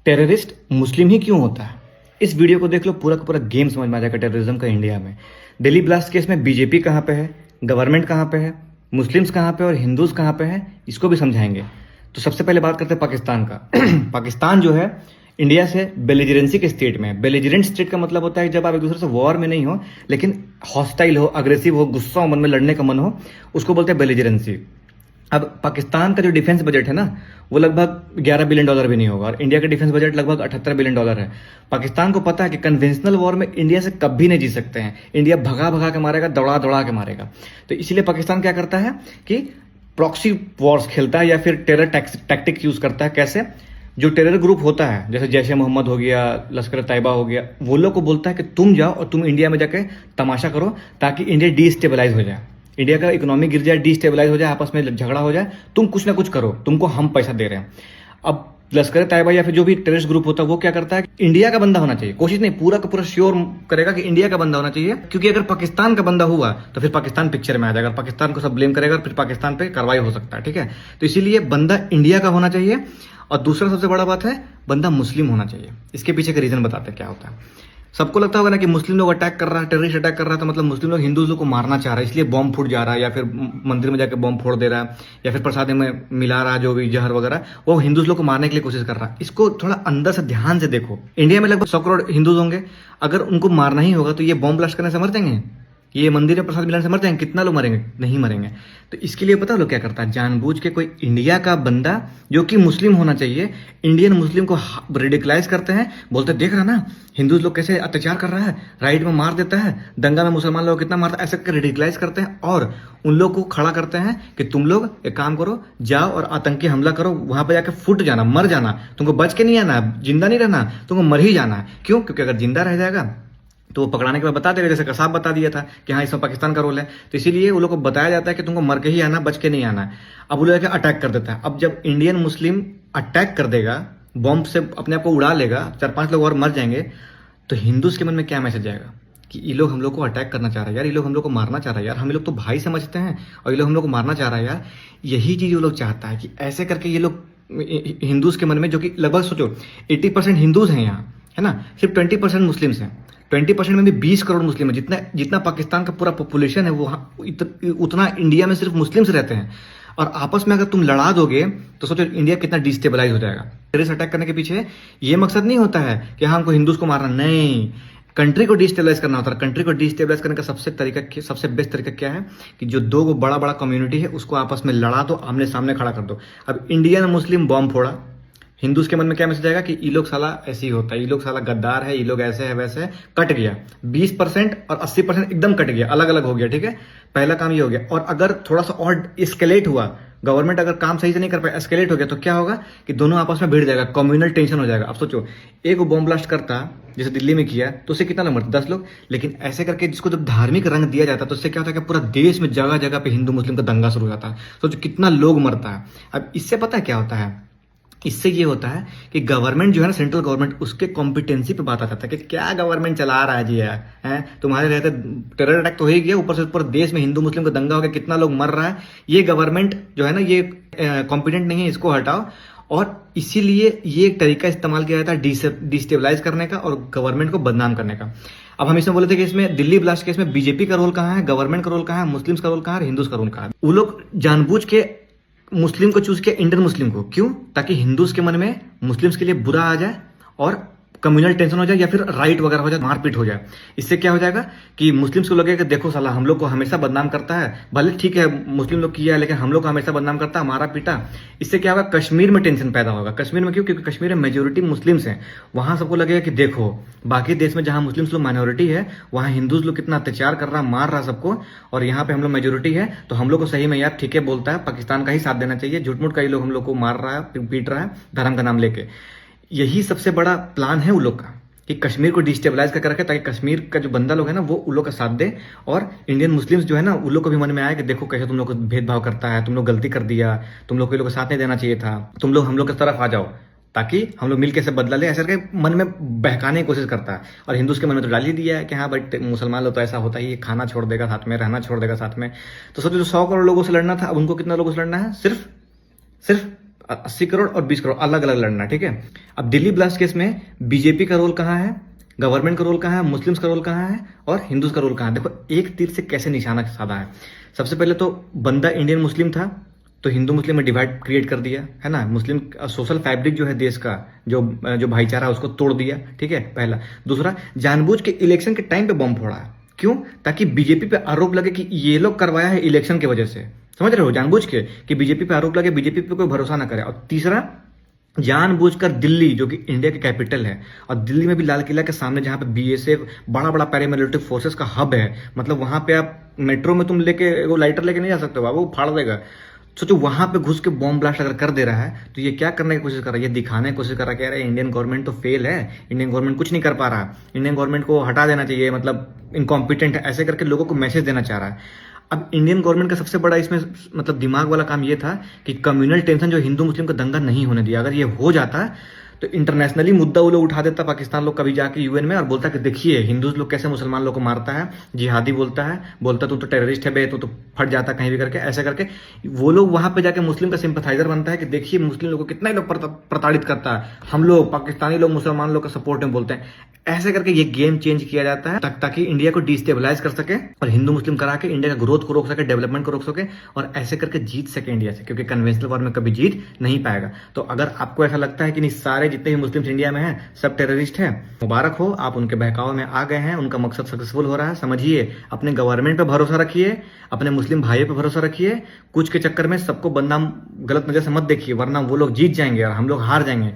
Terrorist मुस्लिम ही क्यों होता है? इस वीडियो को देख लो, पूरा का पूरा गेम समझ में आ जाएगा टेररिज्म का इंडिया में। दिल्ली ब्लास्ट केस में बीजेपी कहाँ पे है, गवर्नमेंट कहाँ पे है, मुस्लिम्स कहाँ पे और हिंदूज कहाँ पे है, इसको भी समझाएंगे। तो सबसे पहले बात करते हैं पाकिस्तान का। पाकिस्तान जो है इंडिया से बेलिजरेंसी के स्टेट में। बेलिजरेंट स्टेट का मतलब होता है जब आप एक दूसरे से वॉर में नहीं हो लेकिन हॉस्टाइल हो, अग्रेसिव हो, गुस्सा हो, मन में लड़ने का मन हो, उसको बोलते हैं बेलिजरेंसी। अब पाकिस्तान का जो डिफेंस बजट है ना, वो लगभग 11 बिलियन डॉलर भी नहीं होगा और इंडिया का डिफेंस बजट लगभग 78 बिलियन डॉलर है। पाकिस्तान को पता है कि कन्वेंशनल वॉर में इंडिया से कभी नहीं जीत सकते हैं। इंडिया भगा भगा के मारेगा, दौड़ा दौड़ा के मारेगा। तो इसीलिए पाकिस्तान क्या करता है कि प्रॉक्सी वॉर्स खेलता है या फिर टेरर टैक्टिक्स यूज करता है। कैसे? जो टेरर ग्रुप होता है जैसे जैश ए मोहम्मद हो गया, लश्कर तैयबा हो गया, वो लोग को बोलता है कि तुम जाओ और तुम इंडिया में जाके तमाशा करो ताकि इंडिया डिस्टेबलाइज हो जाए, इंडिया का इकोनॉमी गिर जाए, डिस्टेबलाइज हो जाए, आपस में झगड़ा हो जाए, तुम कुछ ना कुछ करो, तुमको हम पैसा दे रहे हैं। अब लश्कर तैयबा या फिर जो भी टेररिस्ट ग्रुप होता है वो क्या करता है, इंडिया का बंदा होना चाहिए। कोशिश नहीं, पूरा का पूरा श्योर करेगा कि इंडिया का बंदा होना चाहिए, क्योंकि अगर पाकिस्तान का बंदा हुआ तो फिर पाकिस्तान पिक्चर में आ जाएगा, पाकिस्तान को सब ब्लेम करेगा और फिर पाकिस्तान पे कार्रवाई हो सकता है। ठीक है, तो इसीलिए बंदा इंडिया का होना चाहिए। और दूसरा सबसे बड़ा बात है, बंदा मुस्लिम होना चाहिए। इसके पीछे का रीजन बताते हैं क्या होता है। सबको लगता होगा ना कि मुस्लिम लोग अटैक कर रहा है, टेररिस्ट अटैक कर रहा है, तो मतलब मुस्लिम लोग हिंदू लोग को मारना चाह रहा है, इसलिए बॉम्ब फूट जा रहा है, या फिर मंदिर में जाकर बॉम्ब फोड़ दे रहा है, या फिर प्रसाद में मिला रहा है जो भी जहर वगैरह, वो हिंदू लोग को मारने के लिए कोशिश कर रहा है। इसको थोड़ा अंदर से ध्यान से देखो। इंडिया में लगभग 100 करोड़ हिंदूज होंगे, अगर उनको मारना ही होगा तो ये बॉम्ब ब्लास्ट करने से मर जाएंगे, ये मंदिर में प्रसाद मिलाने से मर जाएंगे? कितना लोग मरेंगे? नहीं मरेंगे। तो इसके लिए पता लोग क्या करता है, जानबूझ के कोई इंडिया का बंदा जो कि मुस्लिम होना चाहिए, इंडियन मुस्लिम को रेडिकलाइज करते हैं, बोलते देख रहा ना हिंदू लोग कैसे अत्याचार कर रहा है, राइट में मार देता है, दंगा में मुसलमान लोग कितना मारता है, ऐसे करके रेडिकलाइज करते हैं और उन लोग को खड़ा करते हैं कि तुम लोग एक काम करो, जाओ और आतंकी हमला करो, वहां पर जाकर फुट जाना, मर जाना, तुमको बच के नहीं आना, जिंदा नहीं रहना, तुमको मर ही जाना है। क्यों? क्योंकि अगर जिंदा रह जाएगा तो वो पकड़ाने के बाद बता देगा, जैसे कसाब बता दिया था कि हाँ इसमें पाकिस्तान का रोल है। तो इसीलिए वो लोग को बताया जाता है कि तुमको मर के ही आना, बच के नहीं आना है। अब वो लोग अटैक कर देता है। अब जब इंडियन मुस्लिम अटैक कर देगा, बॉम्ब से अपने आप को उड़ा लेगा, 4-5 लोग और मर जाएंगे, तो हिंदूज के मन में क्या मैसेज जाएगा कि ये लोग हम लोग को अटैक करना चाह रहा है यार, ये लोग हम लोग को मारना चाह रहा है यार, हम लोग तो भाई समझते हैं और ये लोग हम लोग को मारना चाह रहा है यार। यही चीज वो लोग चाहता है कि ऐसे करके ये लोग हिंदूज के मन में, जो कि लगभग सोचो 80% हिंदूज हैं यहाँ, है ना, सिर्फ 20% मुस्लिम्स हैं। 20% में भी 20 करोड़ मुस्लिम है। जितना जितना पाकिस्तान का पूरा पॉपुलेशन है वो उतना इंडिया में सिर्फ मुस्लिम्स रहते हैं। और आपस में अगर तुम लड़ा दोगे तो सोचो इंडिया कितना डिस्टेबलाइज हो जाएगा। टेररिस्ट अटैक करने के पीछे ये मकसद नहीं होता है कि हाँ हमको हिंदूज को मारना, नहीं, कंट्री को डिस्टेबलाइज करना होता है। कंट्री को डिस्टेबलाइज करने का सबसे बेस्ट तरीका क्या है कि जो दो बड़ा बड़ा कम्युनिटी है उसको आपस में लड़ा दो, आमने सामने खड़ा कर दो। अब इंडियन मुस्लिम बॉम्ब फोड़ा, हिंदूज के मन में क्या मैसेज आएगा कि ये लोग साला ऐसे ही होता है, ये लोग साला गद्दार है, ये लोग ऐसे है वैसे है। कट गया 20% और 80% एकदम कट गया, अलग अलग हो गया। ठीक है, पहला काम ये हो गया। और अगर थोड़ा सा और एस्केलेट हुआ, गवर्नमेंट अगर काम सही से नहीं कर पाए, एस्केलेट हो गया, तो क्या होगा कि दोनों आपस में भिड़ जाएगा, कम्युनल टेंशन हो जाएगा। अब सोचो एक बॉम्ब ब्लास्ट करता जैसे दिल्ली में किया तो उससे कितना लोग मरते? 10 लोग। लेकिन ऐसे करके जिसको जब धार्मिक रंग दिया जाता है तो उससे क्या होता है कि पूरा देश में जगह जगह पे हिंदू मुस्लिम का दंगा शुरू हो जाता है। सोचो कितना लोग मरता है। अब इससे पता है क्या होता है, इससे ये होता है कि गवर्नमेंट जो है ना, सेंट्रल गवर्नमेंट, उसके कॉम्पिटेंसी पे बात आ जाता है कि क्या गवर्नमेंट चला रहा है जी है तुम्हारे रहते टेरर अटैक तो हो ही गया, ऊपर से ऊपर देश में हिंदू मुस्लिम का दंगा हो गया, कितना लोग मर रहा है। ये गवर्नमेंट जो है ना ये कॉम्पिटेंट नहीं है, इसको हटाओ। और इसीलिए ये एक तरीका इस्तेमाल किया जाता है डिस्टेबलाइज करने का और गवर्नमेंट को बदनाम करने का। अब हम इसमें बोले थे कि इसमें दिल्ली ब्लास्ट केस में बीजेपी का रोल कहाँ है, गवर्नमेंट का रोल कहाँ है, मुस्लिम्स का रोल कहाँ है, हिंदूज का रोल कहाँ है। वो लोग जानबूझ के मुस्लिम को चूज किया, इंडियन मुस्लिम को। क्यों? ताकि हिंदूज के मन में मुस्लिम्स के लिए बुरा आ जाए और कम्युनल टेंशन हो जाए या फिर राइट वगैरह हो जाए, मारपीट हो जाए। इससे क्या हो जाएगा कि मुस्लिम्स को लगेगा कि देखो साला हम लोग को हमेशा बदनाम करता है, भले ठीक है मुस्लिम लोग किया है लेकिन हम लोग को हमेशा बदनाम करता है, मारा पीटा। इससे क्या होगा, कश्मीर में टेंशन पैदा होगा। कश्मीर में क्यों? क्योंकि कश्मीर में मेजोरिटी मुस्लिम्स हैं। वहां सबको लगेगा कि देखो बाकी देश में जहां मुस्लिम्स लोग माइनॉरिटी है वहां हिंदूज लोग कितना अत्याचार कर रहा, मार रहा सबको, और यहाँ पे हम लोग मेजोरिटी है, तो हम लोग को सही में यार ठीक है बोलता है, पाकिस्तान का ही साथ देना चाहिए। झूठ-मूठ का ही लोग हम लोग को मार रहा है, पीट रहा है धर्म का नाम लेके। यही सबसे बड़ा प्लान है उन लोग का कि कश्मीर को डिस्टेबलाइज करके रखे, ताकि कश्मीर का जो बंदा लोग है ना वो उन लोग का साथ दे, और इंडियन मुस्लिम्स जो है ना उन लोग को भी मन में आए कि देखो कैसे तुम लोग को भेदभाव करता है, तुम लोग गलती कर दिया, तुम लोग को ये लोग का साथ नहीं देना चाहिए था, तुम लोग हम लोग की तरफ आ जाओ ताकि हम लोग मिलकर से बदला ले। ऐसा करके मन में बहकाने की कोशिश करता है। और हिंदूज के मन में तो डाल ही दिया है कि हाँ बट मुसलमान लोग तो ऐसा होता ही, खाना छोड़ देगा साथ में, रहना छोड़ देगा साथ में। तो सोचो जो 100 करोड़ लोगों से लड़ना था, अब उनको कितना लोगों से लड़ना है? सिर्फ 80 करोड़ और 20 करोड़ अलग अलग लड़ना, ठीक है। अब दिल्ली ब्लास्ट केस में बीजेपी का रोल कहाँ है, गवर्नमेंट का रोल कहाँ है, मुस्लिम्स का रोल कहाँ है और हिंदूज का रोल कहाँ है। देखो एक तीर से कैसे निशाना साधा है। सबसे पहले तो बंदा इंडियन मुस्लिम था, तो हिंदू मुस्लिम में डिवाइड क्रिएट कर दिया, है ना। मुस्लिम सोशल फैब्रिक जो है देश का, जो भाईचारा है उसको तोड़ दिया, ठीक है, पहला। दूसरा, जानबूझ के इलेक्शन के टाइम पे बम फोड़ा। क्यों? ताकि बीजेपी पे आरोप लगे कि ये लोग करवाया है इलेक्शन की वजह से। समझ रहे हो? जानबूझ के कि बीजेपी पे आरोप लगे, बीजेपी पे कोई भरोसा ना करे। और तीसरा, जानबूझकर दिल्ली जो कि इंडिया की कैपिटल है, और दिल्ली में भी लाल किला के सामने जहां पे बीएसएफ बड़ा बड़ा पैरामिलिट्री फोर्सेस का हब है, मतलब वहां पे आप मेट्रो में तुम लेके वो लाइटर लेके नहीं जा सकते हो, वो फाड़ देगा। सोचो वहां पे घुस के बॉम्ब ब्लास्ट अगर कर दे रहा है तो ये क्या करने की कोशिश कर रहा है, ये दिखाने की कोशिश कर रहा है कि अरे इंडियन गवर्नमेंट तो फेल है, इंडियन गवर्नमेंट कुछ नहीं कर पा रहा, इंडियन गवर्नमेंट को हटा देना चाहिए, मतलब इनकॉम्पिटेंट है, ऐसे करके लोगों को मैसेज देना चाह रहा है। अब इंडियन गवर्नमेंट का सबसे बड़ा इसमें मतलब दिमाग वाला काम ये था कि कम्युनल टेंशन जो हिंदू मुस्लिम का दंगा नहीं होने दिया। अगर ये हो जाता तो इंटरनेशनली मुद्दा वो लोग उठा देता, पाकिस्तान लोग कभी जाके यूएन में, और बोलता कि देखिए हिंदू लोग कैसे मुसलमान लोग को मारता है, जिहादी बोलता तू तो टेररिस्ट है बे, तो फट जाता कहीं भी करके, ऐसे करके वो लोग वहां पे जाके मुस्लिम का सिंपथाइजर बनता है कि देखिए मुस्लिम लोग को कितना ही लोग प्रताड़ित करता है, हम लोग पाकिस्तानी लोग मुसलमान लोग का सपोर्ट में बोलते हैं। ऐसे करके ये गेम चेंज किया जाता है ताकि इंडिया को डिस्टेबलाइज कर सके और हिंदू मुस्लिम करा के इंडिया का ग्रोथ को रोक सके, डेवलपमेंट को रोक सके, और ऐसे करके जीत सके इंडिया से, क्योंकि कन्वेंशनल वॉर में कभी जीत नहीं पाएगा। तो अगर आपको ऐसा लगता है कि नहीं सारे जितने भी मुस्लिम इंडिया में हैं सब टेररिस्ट हैं, मुबारक हो, आप उनके बहकावे में आ गए हैं, उनका मकसद सक्सेसफुल हो रहा है। समझिए, अपने गवर्नमेंट पे भरोसा रखिए, अपने मुस्लिम भाइयों पे भरोसा रखिए, कुछ के चक्कर में सबको बदनाम गलत नजर से मत देखिए, वरना वो लोग जीत जाएंगे और हम लोग हार जाएंगे।